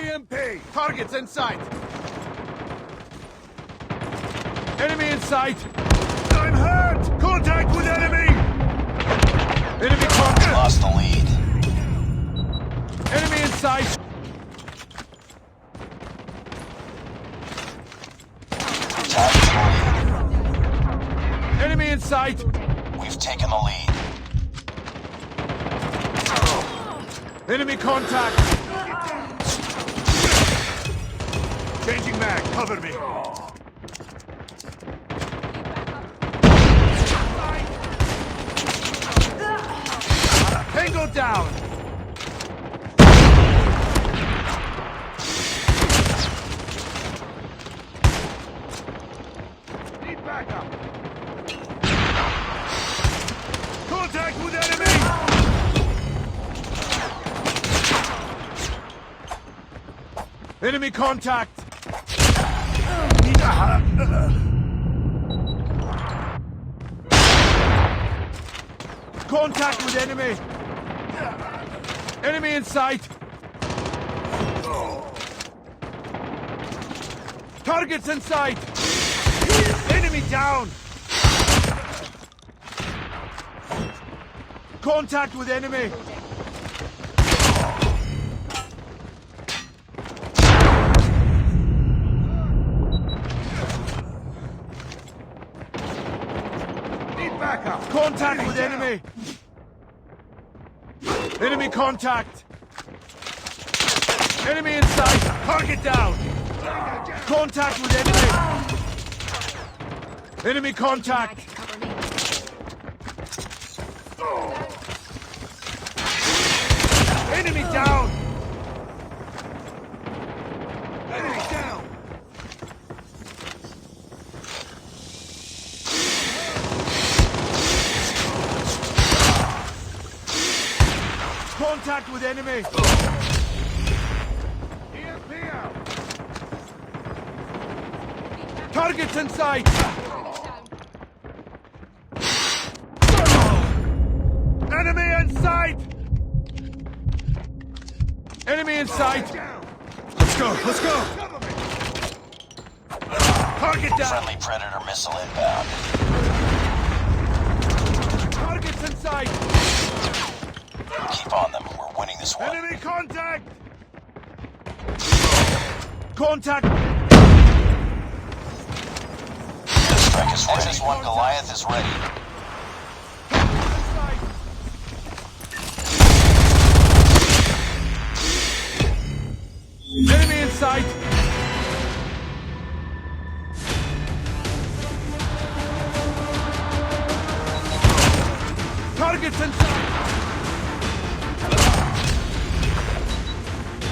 EMP! Targets in sight! Enemy in sight! I'm hurt! Contact with enemy! Enemy contact! Lost the lead. Enemy in sight! Enemy in sight! We've taken the lead. Enemy contact! Changing mag, cover me! Tango down! Need backup! Contact with enemy! Enemy contact! Contact with enemy! Enemy in sight! Targets in sight! Enemy down! Contact with enemy! Need backup! Contact with enemy! Enemy contact! Enemy in sight! Target down! Contact with enemy! Enemy contact! Enemy down! Enemy down! Contact with enemy! EMP out! Targets in sight! Enemy in sight! Enemy in sight! Let's go, let's go! Target down! Friendly Predator missile inbound. Targets in sight! Keep on them. We're winning this one. Enemy contact! Contact! Strike is ready. One Goliath is ready. Enemy in sight! Targets in sight!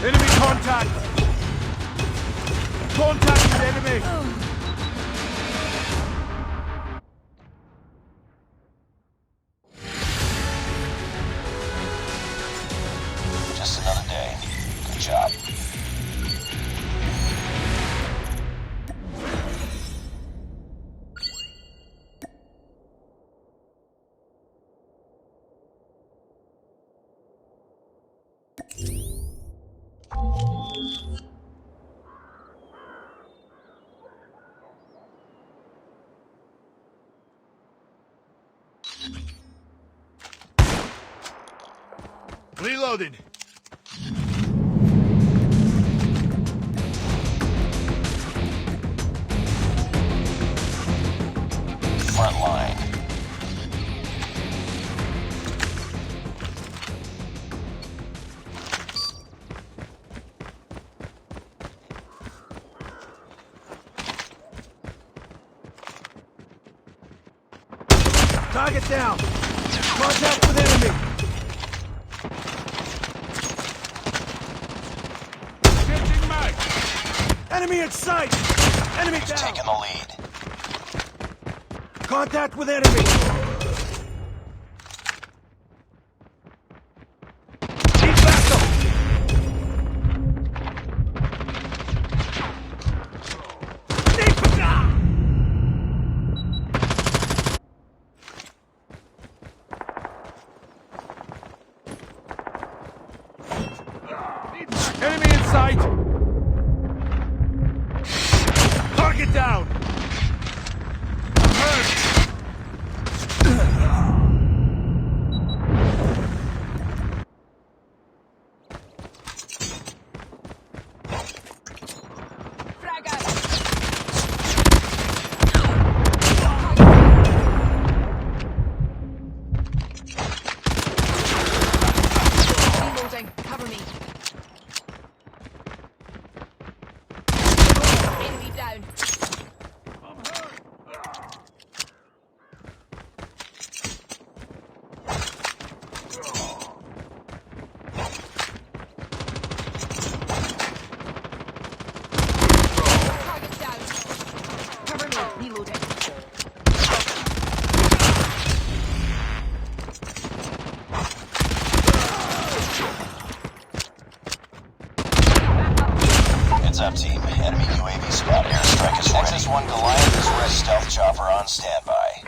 Enemy contact! Contact with enemy! Just another day. Good job. Reloading! Front line. Target down! Contact with enemy! Changing mag! Enemy in sight! Enemy We've down! taken the lead. Contact with enemy! Need backup! Need backup! Enemy in sight! Target down! I'm hurt! Reloading. Cover me. Enemy down. Target down. Cover me. Reloading. Heads up, team. Enemy UAV spot. Airstrike is ready. XS-1 Goliath is ready. Stealth chopper on standby.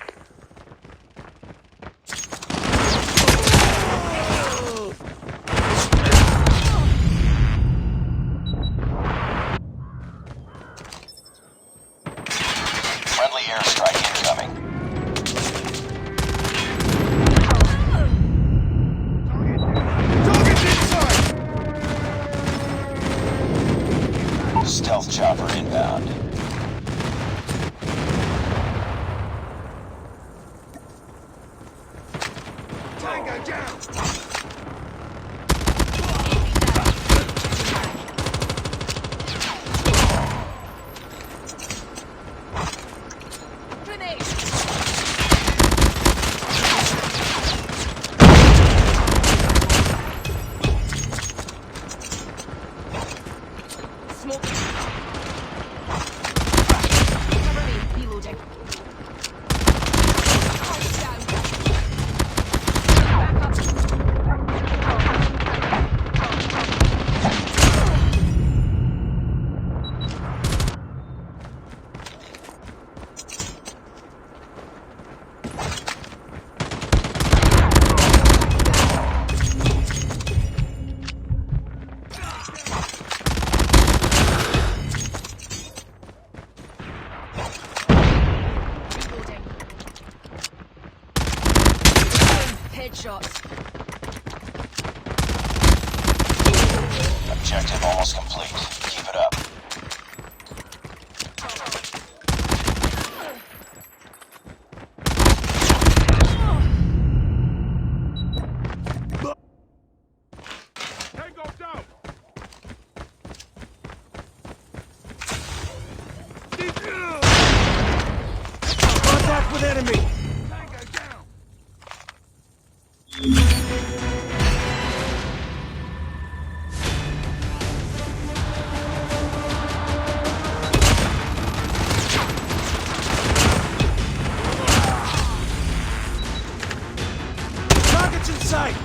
Friendly airstrike incoming. Target's inside! Stealth chopper inbound. Tango down! Grenade. Smoke. Cover me. Reloading. Target down. Back up. Reloading. Headshots. Objective almost complete. Keep it up. Tango down! Contact with enemy! Tango down! Target's in sight!